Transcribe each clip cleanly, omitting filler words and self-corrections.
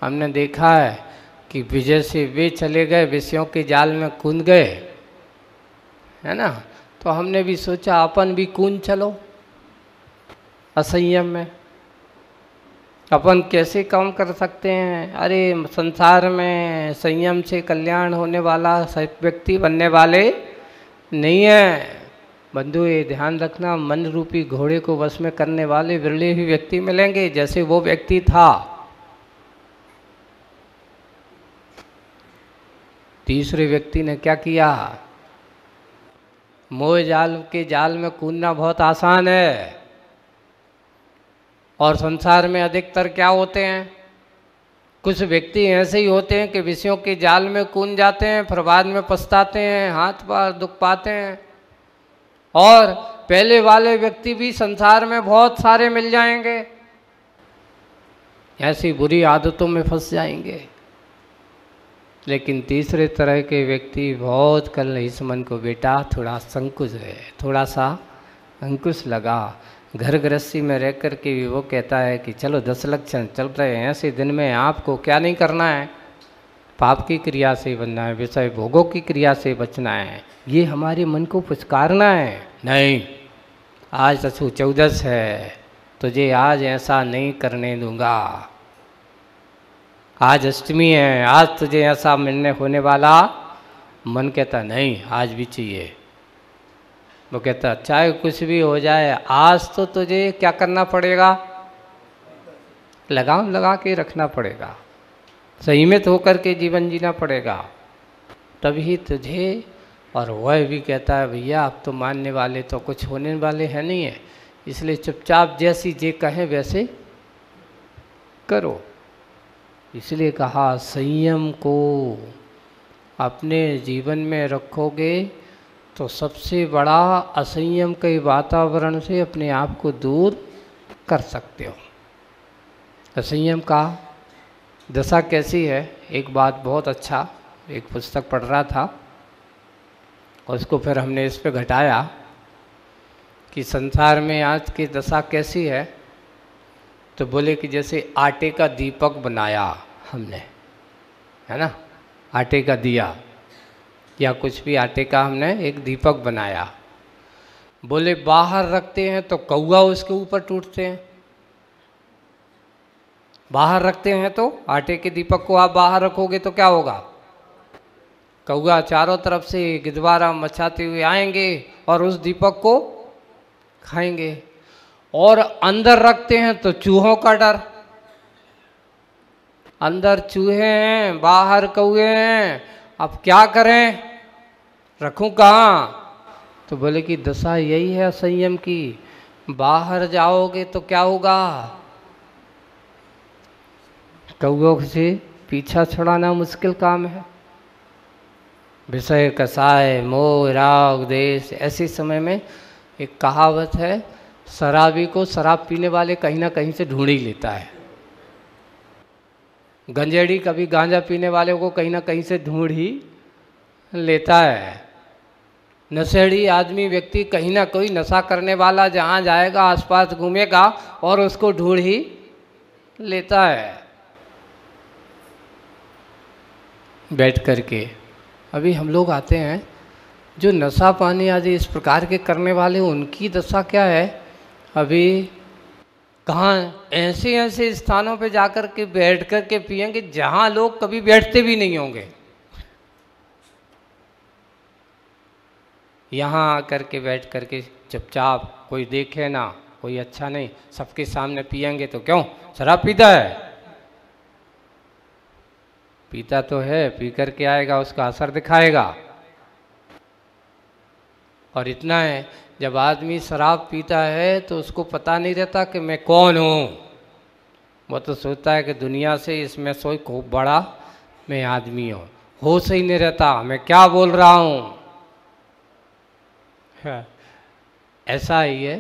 हमने देखा है कि विजय से वे चले गए, विषयों के जाल में कूद गए, है ना। तो हमने भी सोचा अपन भी कूद चलो असंयम में। अपन कैसे काम कर सकते हैं? अरे संसार में संयम से कल्याण होने वाला व्यक्ति बनने वाले नहीं है बंधु। ये ध्यान रखना, मन रूपी घोड़े को वश में करने वाले विरले ही व्यक्ति मिलेंगे जैसे वो व्यक्ति था। तीसरे व्यक्ति ने क्या किया? मोह जाल के जाल में कूदना बहुत आसान है, और संसार में अधिकतर क्या होते हैं? कुछ व्यक्ति ऐसे ही होते हैं कि विषयों के जाल में कूद जाते हैं, फिर बाद में पछताते हैं, हाथ पैर दुख पाते हैं। और पहले वाले व्यक्ति भी संसार में बहुत सारे मिल जाएंगे, ऐसी बुरी आदतों में फंस जाएंगे। लेकिन तीसरे तरह के व्यक्ति बहुत कल इस मन को, बेटा थोड़ा संकुच है, थोड़ा सा अंकुश लगा। घर गृहस्थी में रह कर के भी वो कहता है कि चलो 10 लक्षण चल रहे हैं, ऐसे दिन में आपको क्या नहीं करना है? पाप की क्रिया से बनना है, विषय भोगों की क्रिया से बचना है। ये हमारे मन को पुचकारना है। नहीं, आज अछू 14 है, तुझे आज ऐसा नहीं करने दूंगा। आज अष्टमी है, आज तुझे ऐसा मिलने होने वाला। मन कहता नहीं, आज भी चाहिए। वो कहता चाहे कुछ भी हो जाए, आज तो तुझे क्या करना पड़ेगा? लगाम लगा के रखना पड़ेगा, संयमित होकर के जीवन जीना पड़ेगा, तभी तुझे। और वह भी कहता है भैया अब तो मानने वाले तो कुछ होने वाले हैं नहीं है, इसलिए चुपचाप जैसी जे कहें वैसे करो। इसलिए कहा संयम को अपने जीवन में रखोगे तो सबसे बड़ा असंयम के वातावरण से अपने आप को दूर कर सकते हो। असंयम का दशा कैसी है? एक बात बहुत अच्छा, एक पुस्तक पढ़ रहा था और उसको फिर हमने इस पे घटाया कि संसार में आज की दशा कैसी है। तो बोले कि जैसे आटे का दीपक बनाया हमने, है ना, आटे का दिया या कुछ भी आटे का हमने एक दीपक बनाया। बोले बाहर रखते हैं तो कौवा उसके ऊपर टूटते हैं। बाहर रखते हैं तो आटे के दीपक को आप बाहर रखोगे तो क्या होगा? कौवा चारों तरफ से गिद्वारा मचाते हुए आएंगे और उस दीपक को खाएंगे। और अंदर रखते हैं तो चूहों का डर, अंदर चूहे हैं, बाहर कौवे हैं, अब क्या करें, रखूं कहाँ? तो बोले कि दशा यही है संयम की। बाहर जाओगे तो क्या होगा? कौवों से पीछा छुड़ाना मुश्किल काम है। विषय कसाय मोह राग देश, ऐसे समय में एक कहावत है, शराबी को शराब पीने वाले कहीं ना कहीं से ढूंढ ही लेता है। गंजेड़ी कभी गांजा पीने वाले को कहीं ना कहीं से ढूंढ ही लेता है। नशेड़ी आदमी व्यक्ति कहीं ना कोई नशा करने वाला जहाँ जाएगा आसपास घूमेगा और उसको ढूंढ ही लेता है। बैठ करके अभी हम लोग आते हैं, जो नशा पानी आदि इस प्रकार के करने वाले उनकी दशा क्या है? अभी कहाँ ऐसे ऐसे स्थानों पे जाकर के बैठ कर के पिएंगे जहाँ लोग कभी बैठते भी नहीं होंगे। यहाँ आकर के बैठ कर के चुपचाप, कोई देखे ना, कोई अच्छा नहीं, सबके सामने पिएंगे तो क्यों? शराब पीता है, पीता तो है, पी कर के आएगा, उसका असर दिखाएगा। और इतना है, जब आदमी शराब पीता है तो उसको पता नहीं रहता कि मैं कौन हूँ। वो तो सोचता है कि दुनिया से इसमें सोई खूब बड़ा मैं आदमी हूँ। होश ही नहीं रहता मैं क्या बोल रहा हूँ। ऐसा ही है।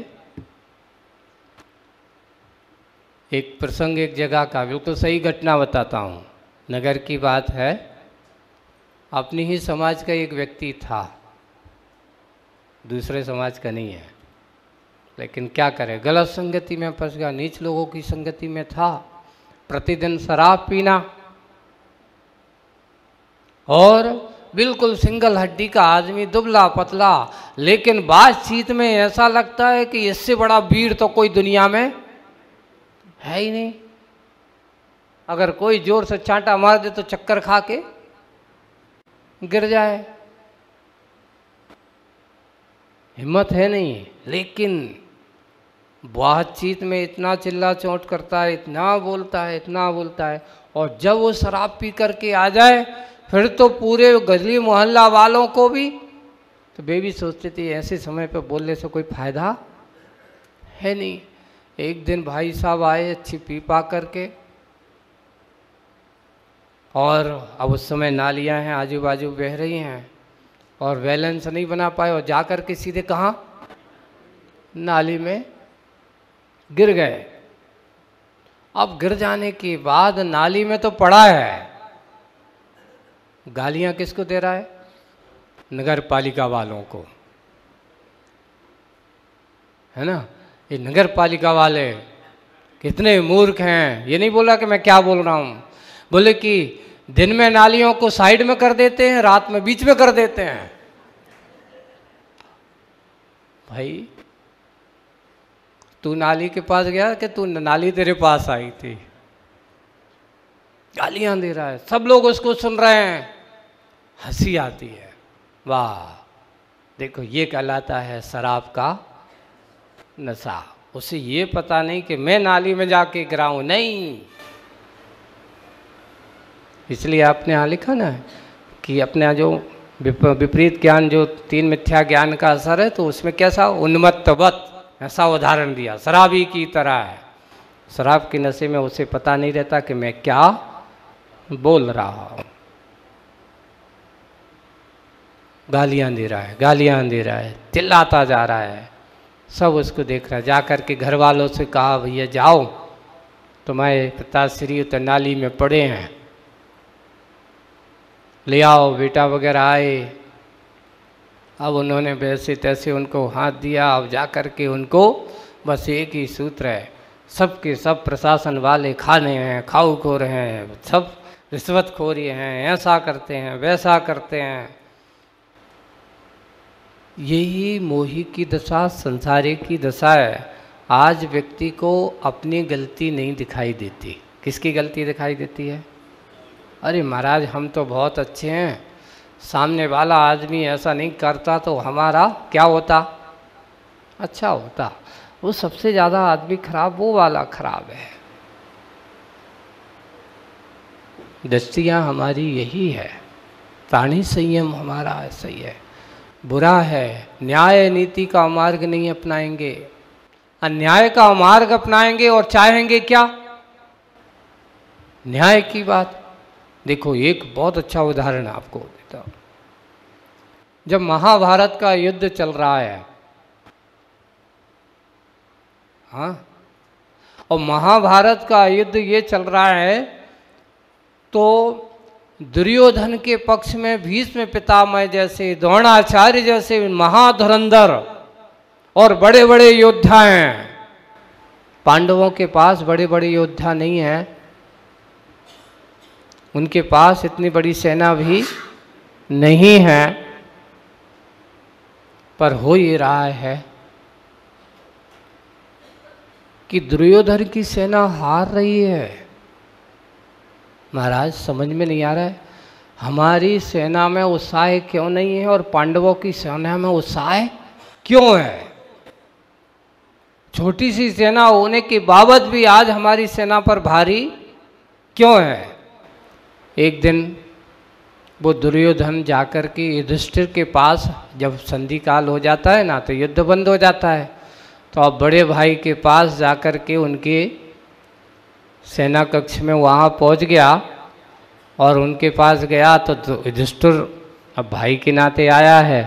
एक प्रसंग एक जगह का, बिल्कुल सही घटना बताता हूँ, नगर की बात है। अपनी ही समाज का एक व्यक्ति था, दूसरे समाज का नहीं है, लेकिन क्या करे, गलत संगति में फंस गया, नीच लोगों की संगति में था। प्रतिदिन शराब पीना, और बिल्कुल सिंगल हड्डी का आदमी, दुबला पतला, लेकिन बातचीत में ऐसा लगता है कि इससे बड़ा वीर तो कोई दुनिया में है ही नहीं। अगर कोई जोर से चांटा मार दे तो चक्कर खा के गिर जाए, हिम्मत है नहीं। लेकिन बातचीत में इतना चिल्ला चोट करता है, इतना बोलता है, इतना बोलता है, और जब वो शराब पी करके आ जाए फिर तो पूरे गली मोहल्ला वालों को भी, तो बेबी सोचती थी ऐसे समय पे बोलने से कोई फायदा है नहीं। एक दिन भाई साहब आए अच्छी पी पा करके, और अब उस समय नालियां हैं आजू बाजू बह रही हैं, और बैलेंस नहीं बना पाए और जा कर के सीधे कहाँ, नाली में गिर गए। अब गिर जाने के बाद नाली में तो पड़ा है, गालियां किसको दे रहा है, नगर पालिका वालों को, है ना। ये नगर पालिका वाले कितने मूर्ख हैं। ये नहीं बोला कि मैं क्या बोल रहा हूं, बोले कि दिन में नालियों को साइड में कर देते हैं, रात में बीच में कर देते हैं। भाई तू नाली के पास गया कि तू नाली तेरे पास आई थी। गालियां दे रहा है, सब लोग उसको सुन रहे हैं, हंसी आती है। वाह, देखो ये कहलाता है शराब का नशा। उसे ये पता नहीं कि मैं नाली में जाके गिराऊं, नहीं। इसलिए आपने यहाँ लिखा ना कि अपना जो विपरीत ज्ञान, जो तीन मिथ्या ज्ञान का असर है, तो उसमें कैसा, उन्मत्तवत, ऐसा उदाहरण दिया, शराबी की तरह है। शराब के नशे में उसे पता नहीं रहता कि मैं क्या बोल रहा हूँ। गालियाँ दे रहा है, गालियाँ दे रहा है, चिल्लाता जा रहा है, सब उसको देख रहा है। जा कर के घर वालों से कहा भैया जाओ, तुम्हारे पिताश्री तो नाली में पड़े हैं, ले आओ। बेटा वगैरह आए, अब उन्होंने वैसे तैसे उनको हाथ दिया। अब जा कर के उनको बस एक ही सूत्र है, सबके सब प्रशासन वाले खाने हैं, खाऊ खोर हैं, सब रिश्वतखोरी हैं, ऐसा करते हैं, वैसा करते हैं। यही मोही की दशा, संसारी की दशा है। आज व्यक्ति को अपनी गलती नहीं दिखाई देती। किसकी गलती दिखाई देती है? अरे महाराज हम तो बहुत अच्छे हैं, सामने वाला आदमी ऐसा नहीं करता तो हमारा क्या होता, अच्छा होता। वो सबसे ज़्यादा आदमी खराब वो वाला खराब है। दृष्टियाँ हमारी यही है, प्राणी संयम हमारा ऐसा ही है। बुरा है, न्याय नीति का मार्ग नहीं अपनाएंगे, अन्याय का मार्ग अपनाएंगे और चाहेंगे क्या, न्याय की बात। देखो एक बहुत अच्छा उदाहरण आपको देता हूँ। जब महाभारत का युद्ध चल रहा है, हाँ, और महाभारत का युद्ध ये चल रहा है, तो दुर्योधन के पक्ष में भीष्म पितामह जैसे, द्रोणाचार्य जैसे महाधुरंधर और बड़े बड़े योद्धा हैं। पांडवों के पास बड़े बड़े योद्धा नहीं हैं, उनके पास इतनी बड़ी सेना भी नहीं है। पर हो ये रहा है कि दुर्योधन की सेना हार रही है। महाराज समझ में नहीं आ रहा है, हमारी सेना में उत्साह क्यों नहीं है और पांडवों की सेना में उत्साह क्यों है? छोटी सी सेना होने के बावजूद भी आज हमारी सेना पर भारी क्यों है? एक दिन वो दुर्योधन जाकर के युधिष्ठिर के पास, जब संधि काल हो जाता है ना तो युद्ध बंद हो जाता है, तो अब बड़े भाई के पास जाकर के उनके सेना कक्ष में वहाँ पहुँच गया और उनके पास गया तो युधिष्ठिर अब भाई के नाते आया है,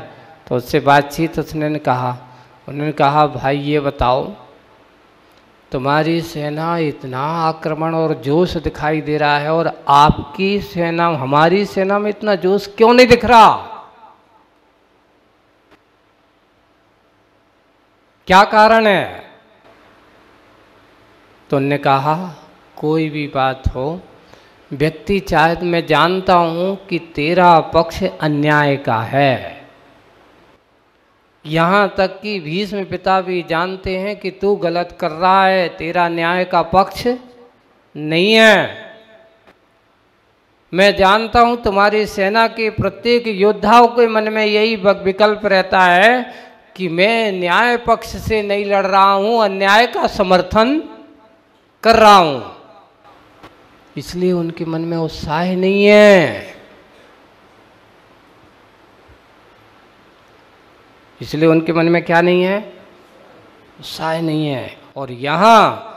तो उससे बातचीत उसने कहा, उन्होंने कहा भाई ये बताओ, तुम्हारी सेना इतना आक्रमण और जोश दिखाई दे रहा है और आपकी सेना, हमारी सेना में इतना जोश क्यों नहीं दिख रहा, क्या कारण है? तो उन्होंने कहा कोई भी बात हो, व्यक्ति चाहे मैं जानता हूँ कि तेरा पक्ष अन्याय का है, यहाँ तक कि भीष्म पिता भी जानते हैं कि तू गलत कर रहा है, तेरा न्याय का पक्ष नहीं है। मैं जानता हूँ तुम्हारी सेना के प्रत्येक योद्धाओं के मन में यही विकल्प रहता है कि मैं न्याय पक्ष से नहीं लड़ रहा हूँ, अन्याय का समर्थन कर रहा हूँ, इसलिए उनके मन में उत्साह नहीं है। इसलिए उनके मन में क्या नहीं है? उत्साह नहीं है। और यहाँ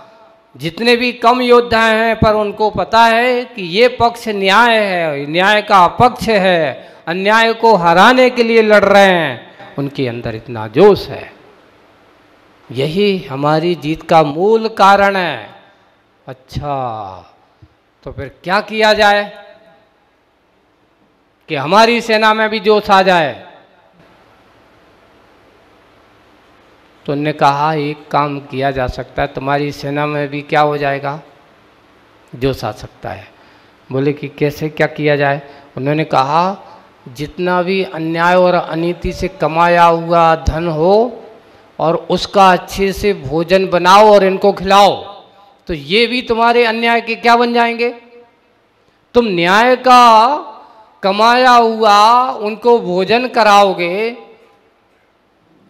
जितने भी कम योद्धा हैं, पर उनको पता है कि ये पक्ष न्याय है, न्याय का पक्ष है, अन्याय को हराने के लिए लड़ रहे हैं, उनके अंदर इतना जोश है। यही हमारी जीत का मूल कारण है। अच्छा, तो फिर क्या किया जाए कि हमारी सेना में भी जोश आ जाए? तो उन्होंने कहा एक काम किया जा सकता है, तुम्हारी सेना में भी क्या हो जाएगा? जोश आ सकता है। बोले कि कैसे, क्या किया जाए? उन्होंने कहा जितना भी अन्याय और अनीति से कमाया हुआ धन हो और उसका अच्छे से भोजन बनाओ और इनको खिलाओ, तो ये भी तुम्हारे अन्याय के क्या बन जाएंगे? तुम न्याय का कमाया हुआ उनको भोजन कराओगे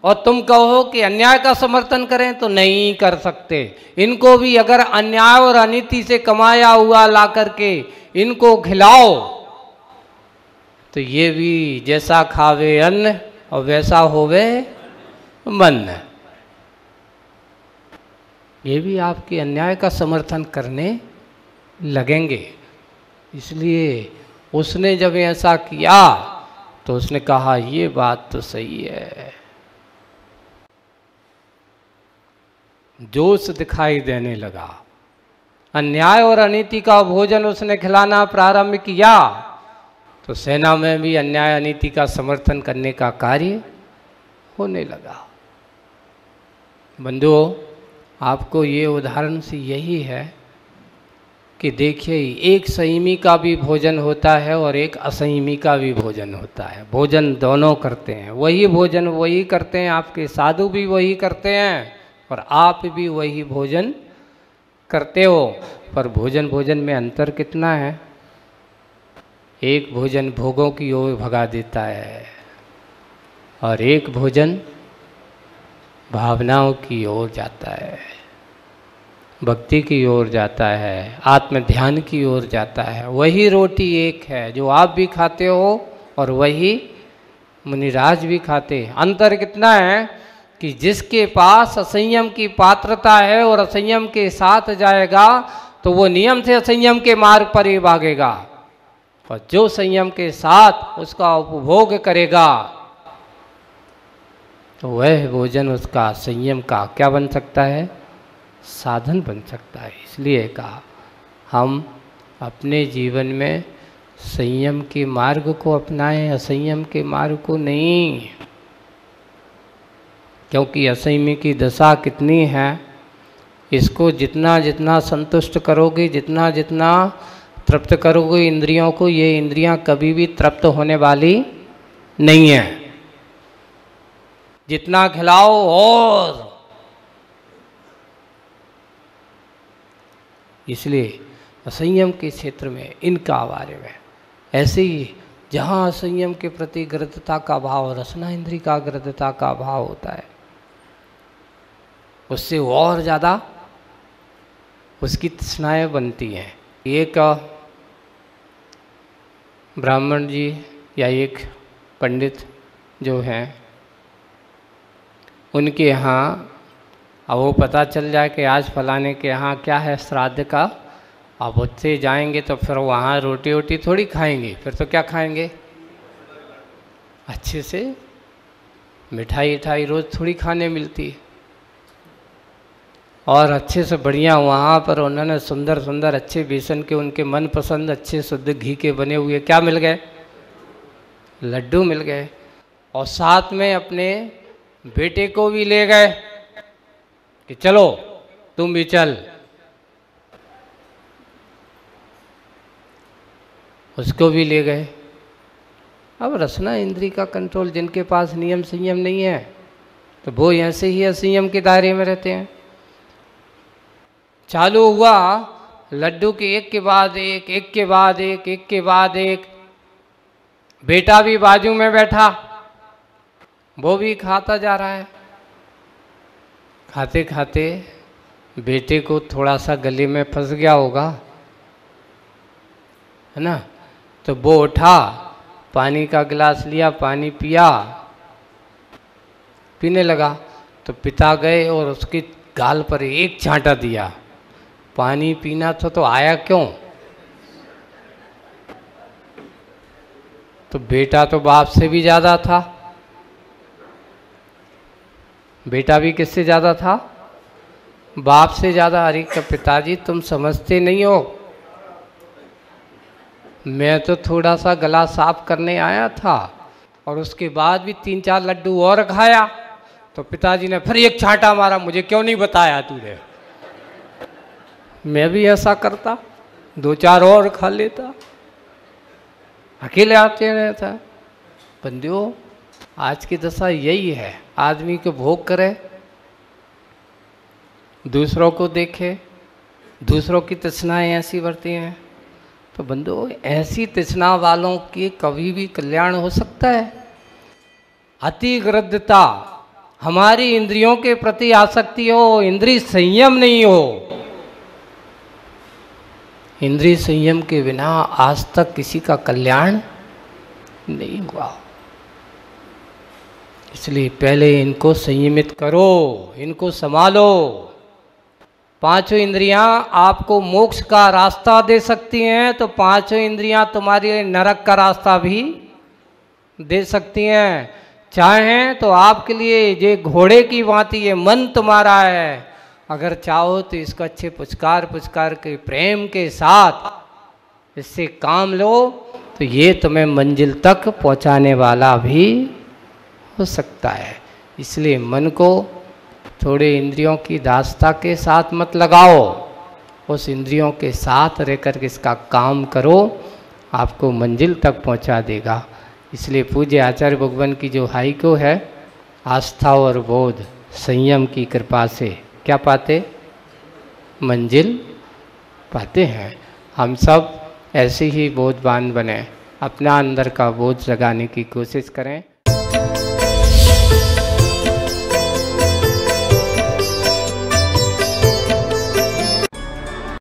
और तुम कहो कि अन्याय का समर्थन करें, तो नहीं कर सकते। इनको भी अगर अन्याय और अनीति से कमाया हुआ ला करके इनको खिलाओ, तो ये भी जैसा खावे अन्न और वैसा होवे मन, ये भी आपके अन्याय का समर्थन करने लगेंगे। इसलिए उसने जब ऐसा किया तो उसने कहा ये बात तो सही है। जोश दिखाई देने लगा। अन्याय और अनीति का भोजन उसने खिलाना प्रारंभ किया तो सेना में भी अन्याय अनीति का समर्थन करने का कार्य होने लगा। बंधुओं, आपको ये उदाहरण से यही है कि देखिए, एक संयमी का भी भोजन होता है और एक असंयमी का भी भोजन होता है। भोजन दोनों करते हैं, वही भोजन वही करते हैं, आपके साधु भी वही करते हैं और आप भी वही भोजन करते हो। पर भोजन में अंतर कितना है? एक भोजन भोगों की ओर भगा देता है और एक भोजन भावनाओं की ओर जाता है, भक्ति की ओर जाता है, आत्म ध्यान की ओर जाता है। वही रोटी एक है जो आप भी खाते हो और वही मुनिराज भी खाते। अंतर कितना है कि जिसके पास असंयम की पात्रता है और असंयम के साथ जाएगा तो वो नियम से असंयम के मार्ग पर ही भागेगा, और जो संयम के साथ उसका उपभोग करेगा तो वह भोजन उसका संयम का क्या बन सकता है? साधन बन सकता है। इसलिए कहा हम अपने जीवन में संयम के मार्ग को अपनाएं, असंयम के मार्ग को नहीं। क्योंकि असंयमी की दशा कितनी है, इसको जितना जितना संतुष्ट करोगे, जितना जितना तृप्त करोगे इंद्रियों को, ये इंद्रियां कभी भी तृप्त होने वाली नहीं है। जितना खिलाओ और इसलिए असंयम के क्षेत्र में इनका बारे में ऐसे ही जहाँ असंयम के प्रति गृद्धता का भाव, रसना इंद्रिय का गृद्धता का भाव होता है, उससे और ज़्यादा उसकी तृष्णाएं बनती हैं। एक ब्राह्मण जी या एक पंडित जो हैं, उनके यहाँ अब वो पता चल जाए कि आज फलाने के यहाँ क्या है श्राद्ध का, अब उससे जाएंगे तो फिर वहाँ रोटी वोटी थोड़ी खाएंगे, फिर तो क्या खाएंगे? अच्छे से मिठाई उठाई रोज़ थोड़ी खाने मिलती है, और अच्छे से बढ़िया वहाँ पर उन्होंने सुंदर सुंदर अच्छे बेसन के उनके मनपसंद अच्छे शुद्ध घी के बने हुए क्या मिल गए? लड्डू मिल गए, और साथ में अपने बेटे को भी ले गए कि चलो तुम भी चल। उसको भी ले गए। अब रसना इंद्री का कंट्रोल, जिनके पास नियम संयम नहीं है तो वो ऐसे ही असंयम के दायरे में रहते हैं। चालू हुआ लड्डू के एक के बाद एक, एक के बाद एक, एक के बाद एक। बेटा भी बाजू में बैठा, वो भी खाता जा रहा है। खाते खाते बेटे को थोड़ा सा गले में फंस गया होगा, है ना, तो वो उठा, पानी का गिलास लिया, पानी पिया, पीने लगा। तो पिता गए और उसकी गाल पर एक छांटा दिया। पानी पीना था तो आया क्यों? तो बेटा तो बाप से भी ज़्यादा था। बेटा भी किससे ज़्यादा था? बाप से ज़्यादा। अरे का पिताजी तुम समझते नहीं हो, मैं तो थोड़ा सा गला साफ करने आया था और उसके बाद भी 3-4 लड्डू और खाया। तो पिताजी ने फिर एक छांटा मारा, मुझे क्यों नहीं बताया तूने? मैं भी ऐसा करता, 2-4 और खा लेता, अकेले आते रहता। बंदियों, आज की दशा यही है, आदमी को भोग करे, दूसरों को देखे, दूसरों की तृष्णाएं ऐसी बढ़ती हैं। तो बंधुओं, ऐसी तृष्णा वालों की कभी भी कल्याण हो सकता है? अति गृद्धता, हमारी इंद्रियों के प्रति आसक्ति हो, इंद्रिय संयम नहीं हो। इंद्रिय संयम के बिना आज तक किसी का कल्याण नहीं हुआ। इसलिए पहले इनको संयमित करो, इनको संभालो। 5 इंद्रियां आपको मोक्ष का रास्ता दे सकती हैं, तो 5 इंद्रियां तुम्हारे नरक का रास्ता भी दे सकती हैं। चाहें तो आपके लिए ये घोड़े की भांति ये मन तुम्हारा है, अगर चाहो तो इसको अच्छे पुचकार पुचकार के प्रेम के साथ इससे काम लो, तो ये तुम्हें मंजिल तक पहुंचाने वाला भी हो सकता है। इसलिए मन को थोड़े इंद्रियों की दासता के साथ मत लगाओ, उस इंद्रियों के साथ रहकर के इसका काम करो, आपको मंजिल तक पहुंचा देगा। इसलिए पूज्य आचार्य भगवान की जो हाइको है, आस्था और बोध संयम की कृपा से क्या पाते? मंजिल पाते हैं। हम सब ऐसे ही बोधवान बने, अपना अंदर का बोध जगाने की कोशिश करें।